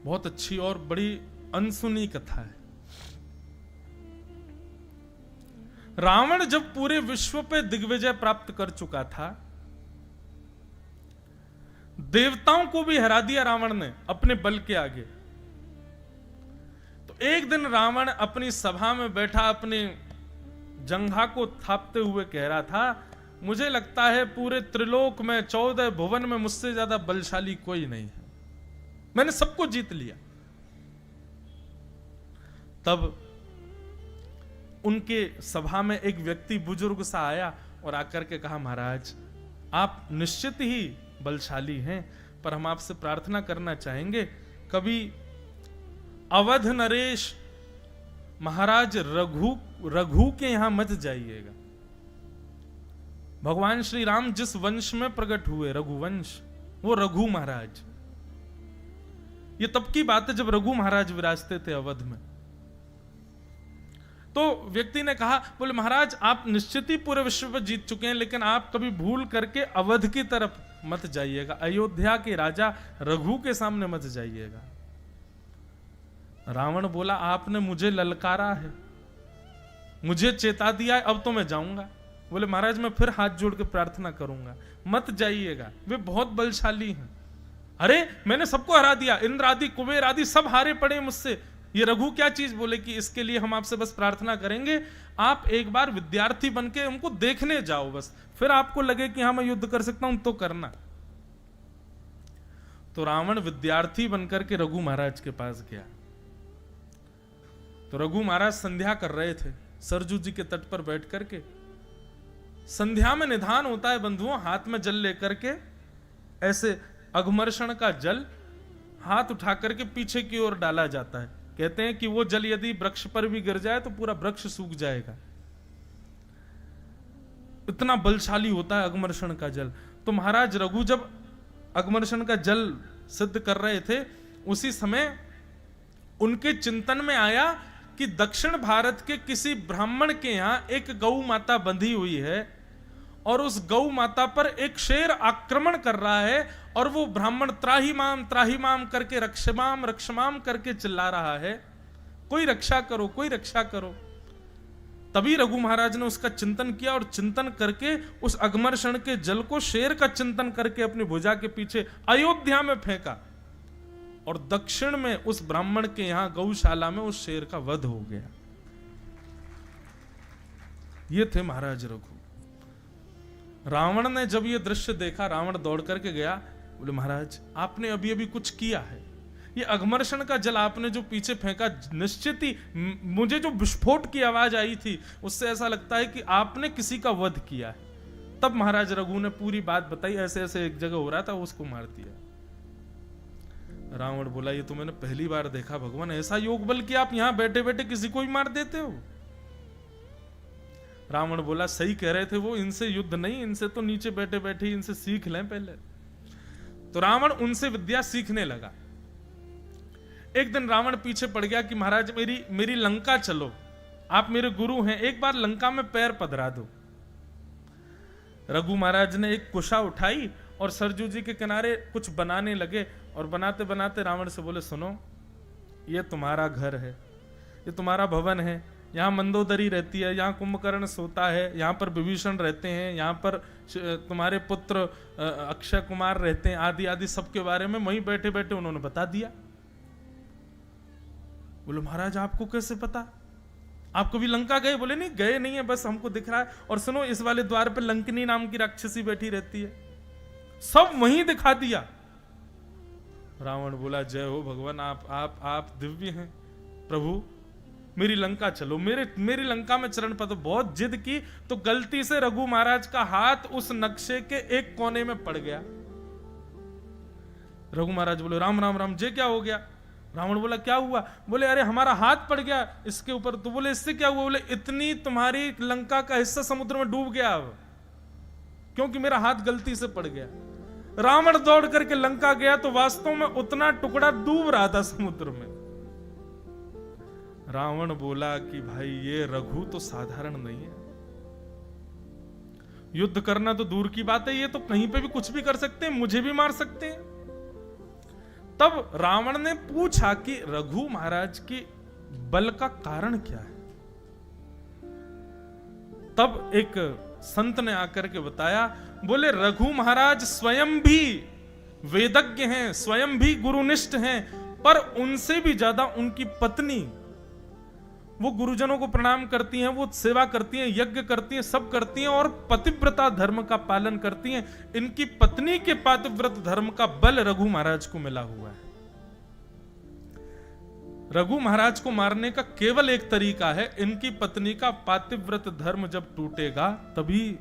बहुत अच्छी और बड़ी अनसुनी कथा है। रावण जब पूरे विश्व पे दिग्विजय प्राप्त कर चुका था, देवताओं को भी हरा दिया रावण ने अपने बल के आगे। तो एक दिन रावण अपनी सभा में बैठा अपनी जंघा को थापते हुए कह रहा था, मुझे लगता है पूरे त्रिलोक में 14 भुवन में मुझसे ज्यादा बलशाली कोई नहीं है, मैंने सबको जीत लिया। तब उनके सभा में एक व्यक्ति बुजुर्ग सा आया और आकर के कहा, महाराज आप निश्चित ही बलशाली हैं, पर हम आपसे प्रार्थना करना चाहेंगे कभी अवध नरेश महाराज रघु के यहां मत जाइएगा। भगवान श्री राम जिस वंश में प्रकट हुए, रघुवंश, वो रघु महाराज। ये तब की बात है जब रघु महाराज विराजते थे अवध में। तो व्यक्ति ने कहा, बोले महाराज आप निश्चित ही पूरे विश्व पर जीत चुके हैं, लेकिन आप कभी भूल करके अवध की तरफ मत जाइएगा, अयोध्या के राजा रघु के सामने मत जाइएगा। रावण बोला, आपने मुझे ललकारा है, मुझे चेता दिया है, अब तो मैं जाऊंगा। बोले महाराज मैं फिर हाथ जोड़ के प्रार्थना करूंगा, मत जाइएगा, वे बहुत बलशाली हैं। अरे मैंने सबको हरा दिया, इंद्र आदि कुबेर आदि सब हारे पड़े मुझसे, ये रघु क्या चीज। बोले कि इसके लिए हम आपसे बस प्रार्थना करेंगे, आप एक बार विद्यार्थी बनके उनको देखने जाओ, बस फिर आपको लगे कि हाँ मैं युद्ध कर सकता हूं तो करना। तो रावण विद्यार्थी बनकर के रघु महाराज के पास गया। तो रघु महाराज संध्या कर रहे थे सरजू जी के तट पर बैठ करके। संध्या में निधान होता है बंधुओं, हाथ में जल लेकर के ऐसे अघमर्षण का जल हाथ उठा करके पीछे की ओर डाला जाता है। कहते हैं कि वो जल यदि वृक्ष पर भी गिर जाए तो पूरा वृक्ष सूख जाएगा, इतना बलशाली होता है अघमर्षण का जल। तो महाराज रघु जब अघमर्षण का जल सिद्ध कर रहे थे, उसी समय उनके चिंतन में आया कि दक्षिण भारत के किसी ब्राह्मण के यहां एक गौ माता बंधी हुई है और उस गौ माता पर एक शेर आक्रमण कर रहा है और वो ब्राह्मण त्राही माम करके रक्षमाम रक्षमाम करके चिल्ला रहा है, कोई रक्षा करो, कोई रक्षा करो। तभी रघु महाराज ने उसका चिंतन किया और चिंतन करके उस अघमर्षण के जल को शेर का चिंतन करके अपनी भुजा के पीछे अयोध्या में फेंका और दक्षिण में उस ब्राह्मण के यहां गौशाला में उस शेर का वध हो गया। ये थे महाराज रघु। रावण ने जब ये दृश्य देखा, रावण दौड़ करके गया, बोले महाराज आपने अभी अभी कुछ किया है, ये अघमर्षण का जल आपने जो पीछे फेंका, निश्चित ही मुझे जो विस्फोट की आवाज आई थी उससे ऐसा लगता है कि आपने किसी का वध किया है। तब महाराज रघु ने पूरी बात बताई, ऐसे ऐसे एक जगह हो रहा था, उसको मार दिया। रावण बोला, ये तो मैंने पहली बार देखा भगवान, ऐसा योग बल कि आप यहां बैठे बैठे किसी को ही मार देते हो। रावण बोला, सही कह रहे थे वो, इनसे युद्ध नहीं, इनसे तो नीचे बैठे बैठे इनसे सीख लें पहले। तो रावण उनसे विद्या सीखने लगा। एक दिन रावण पीछे पड़ गया कि महाराज मेरी लंका चलो, आप मेरे गुरु हैं, एक बार लंका में पैर पधरा दो। रघु महाराज ने एक कुशा उठाई और सरजू जी के किनारे कुछ बनाने लगे और बनाते बनाते रावण से बोले, सुनो ये तुम्हारा घर है, ये तुम्हारा भवन है, यहाँ मंदोदरी रहती है, यहाँ कुंभकर्ण सोता है, यहाँ पर विभीषण रहते हैं, यहाँ पर तुम्हारे पुत्र अक्षय कुमार रहते हैं, आदि आदि सबके बारे में वहीं बैठे बैठे उन्होंने बता दिया। बोले महाराज आपको कैसे पता, आप कभी लंका गए? बोले नहीं गए नहीं है, बस हमको दिख रहा है। और सुनो इस वाले द्वार पे लंकिनी नाम की राक्षसी बैठी रहती है, सब वहीं दिखा दिया। रावण बोला, जय हो भगवान, आप दिव्य हैं प्रभु, मेरी लंका चलो, मेरी लंका में चरण पद। बहुत जिद की तो गलती से रघु महाराज का हाथ उस नक्शे के एक कोने में पड़ गया। रघु महाराज बोले, राम राम राम, जे क्या हो गया? रावण बोला, क्या हुआ? बोले, अरे हमारा हाथ पड़ गया इसके ऊपर। तो बोले, इससे क्या हुआ? बोले, इतनी तुम्हारी लंका का हिस्सा समुद्र में डूब गया अब, क्योंकि मेरा हाथ गलती से पड़ गया। रावण दौड़ करके लंका गया तो वास्तव में उतना टुकड़ा डूब रहा था समुद्र में। रावण बोला कि भाई ये रघु तो साधारण नहीं है, युद्ध करना तो दूर की बात है, ये तो कहीं पे भी कुछ भी कर सकते हैं, मुझे भी मार सकते हैं। तब रावण ने पूछा कि रघु महाराज के बल का कारण क्या है। तब एक संत ने आकर के बताया, बोले रघु महाराज स्वयं भी वेदज्ञ हैं, स्वयं भी गुरुनिष्ठ हैं, पर उनसे भी ज्यादा उनकी पत्नी, वो गुरुजनों को प्रणाम करती हैं, वो सेवा करती हैं, यज्ञ करती हैं, सब करती हैं और पतिव्रता धर्म का पालन करती हैं। इनकी पत्नी के पतिव्रत धर्म का बल रघु महाराज को मिला हुआ है। रघु महाराज को मारने का केवल एक तरीका है, इनकी पत्नी का पातिव्रत धर्म जब टूटेगा तभी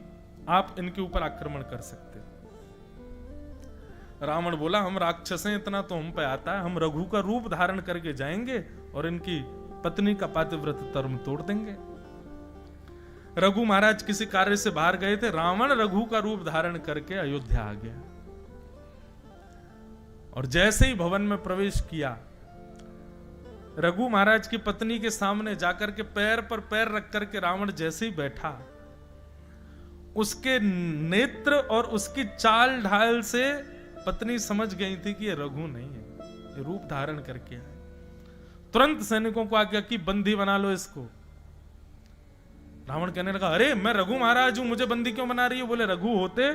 आप इनके ऊपर आक्रमण कर सकते। रावण बोला, हम राक्षस हैं, इतना तो हम पे आता है, हम रघु का रूप धारण करके जाएंगे और इनकी पत्नी का पातिव्रत धर्म तोड़ देंगे। रघु महाराज किसी कार्य से बाहर गए थे, रावण रघु का रूप धारण करके अयोध्या आ गया और जैसे ही भवन में प्रवेश किया, रघु महाराज की पत्नी के सामने जाकर के पैर पर पैर रख करके रावण जैसे ही बैठा, उसके नेत्र और उसकी चाल ढाल से पत्नी समझ गई थी कि ये रघु नहीं है, ये रूप धारण करके आए। तुरंत सैनिकों को आज्ञा की, बंदी बना लो इसको। रावण कहने लगा, अरे मैं रघु महाराज हूं, मुझे बंदी क्यों बना रही है? बोले रघु होते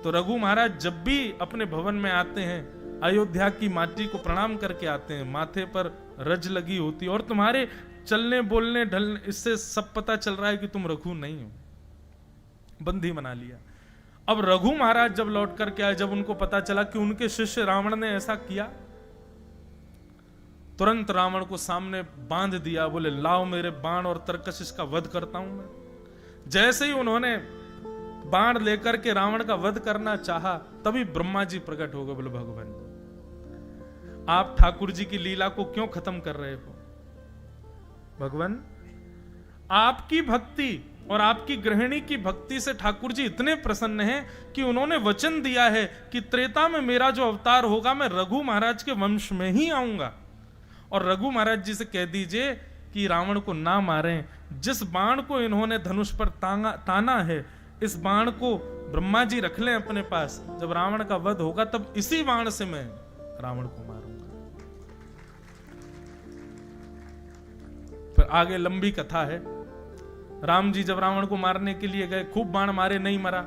तो रघु महाराज जब भी अपने भवन में आते हैं, अयोध्या की माटी को प्रणाम करके आते हैं, माथे पर रज लगी होती और तुम्हारे चलने बोलने ढलने, इससे सब पता चल रहा है कि तुम रघु नहीं हो। बंदी बना लिया। अब रघु महाराज जब लौट करके आए, जब उनको पता चला कि उनके शिष्य रावण ने ऐसा किया, तुरंत रावण को सामने बांध दिया। बोले लाओ मेरे बाण और तरकश, इसका वध करता हूं मैं। जैसे ही उन्होंने बाण लेकर के रावण का वध करना चाहा, तभी ब्रह्मा जी प्रकट हो गए। बोले भगवान, आप ठाकुर जी की लीला को क्यों खत्म कर रहे हो? भगवान, आपकी भक्ति और आपकी गृहिणी की भक्ति से ठाकुर जी इतने प्रसन्न हैं कि उन्होंने वचन दिया है कि त्रेता में मेरा जो अवतार होगा, मैं रघु महाराज के वंश में ही आऊंगा। और रघु महाराज जी से कह दीजिए कि रावण को ना मारें। जिस बाण को इन्होंने धनुष पर ताना है, इस बाण को ब्रह्मा जी रख लें अपने पास। जब रावण का वध होगा तब इसी बाण से मैं रावण को मारूंगा। फिर आगे लंबी कथा है। राम जी जब रावण को मारने के लिए गए, खूब बाण मारे, नहीं मरा।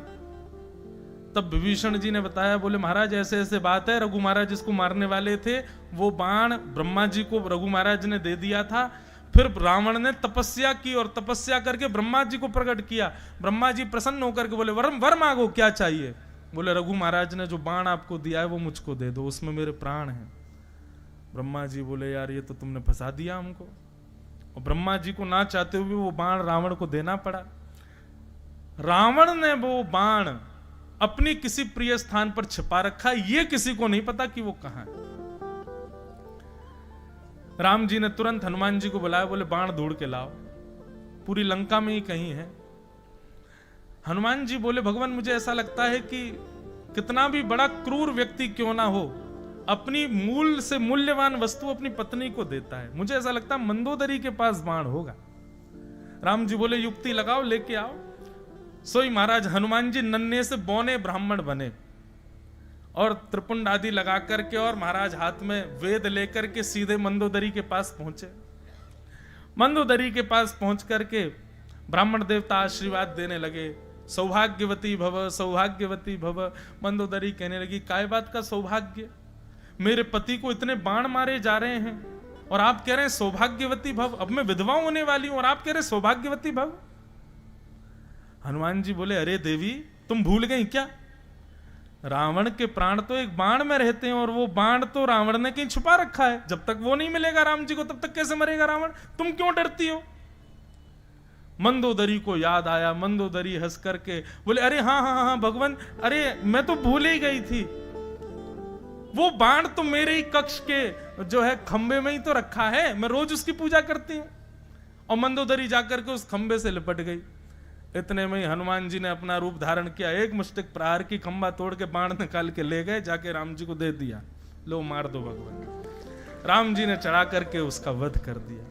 तब विभीषण जी ने बताया, बोले महाराज ऐसे ऐसे बात है, रघु महाराज जिसको मारने वाले थे वो बाण ब्रह्मा जी को रघु महाराज ने दे दिया था। फिर रावण ने तपस्या की और तपस्या करके ब्रह्मा जी को प्रकट किया। ब्रह्मा जी प्रसन्न होकर के बोले, वर मांगो, क्या चाहिए? बोले रघु महाराज ने जो बाण आपको दिया है वो मुझको दे दो, उसमें मेरे प्राण हैं। ब्रह्मा जी बोले, यार ये तो तुमने फंसा दिया हमको। और ब्रह्मा जी को ना चाहते हुए वो बाण रावण को देना पड़ा। रावण ने वो बाण अपनी किसी प्रिय स्थान पर छिपा रखा, ये किसी को नहीं पता कि वो कहां है। राम जी ने तुरंत हनुमान जी को बुलाया, बोले बाण ढूंढ के लाओ, पूरी लंका में ही कहीं है। हनुमान जी बोले, भगवान मुझे ऐसा लगता है कि कितना भी बड़ा क्रूर व्यक्ति क्यों ना हो, अपनी मूल से मूल्यवान वस्तु अपनी पत्नी को देता है। मुझे ऐसा लगता है मंदोदरी के पास बाण होगा। राम जी बोले, युक्ति लगाओ, लेके आओ। सोई महाराज हनुमान जी नन्हे से बौने ब्राह्मण बने और त्रिपुंड आदि लगा करके, और महाराज हाथ में वेद लेकर के सीधे मंदोदरी के पास पहुंचे। मंदोदरी के पास पहुंच करके ब्राह्मण देवता आशीर्वाद देने लगे, सौभाग्यवती भव, सौभाग्यवती भव। मंदोदरी कहने लगी, काय बात का सौभाग्य? मेरे पति को इतने बाण मारे जा रहे हैं और आप कह रहे हैं सौभाग्यवती भव। अब मैं विधवा होने वाली हूं और आप कह रहे सौभाग्यवती भव। हनुमान जी बोले, अरे देवी तुम भूल गई क्या? रावण के प्राण तो एक बाण में रहते हैं और वो बाण तो रावण ने कहीं छुपा रखा है। जब तक वो नहीं मिलेगा राम जी को, तब तक कैसे मरेगा रावण? तुम क्यों डरती हो? मंदोदरी को याद आया। मंदोदरी हंस करके बोले, अरे हाँ हाँ हाँ भगवान, अरे मैं तो भूल ही गई थी। वो बाण तो मेरे ही कक्ष के जो है खंबे में ही तो रखा है, मैं रोज उसकी पूजा करती हूं। और मंदोदरी जाकर के उस खंबे से लिपट गई। इतने में ही हनुमान जी ने अपना रूप धारण किया, एक मुष्टिक प्रहार की खंबा तोड़ के बाण निकाल के ले गए, जाके राम जी को दे दिया, लो मार दो भगवान। राम जी ने चढ़ा करके उसका वध कर दिया।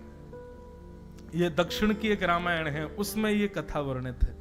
ये दक्षिण की एक रामायण है, उसमें ये कथा वर्णित है।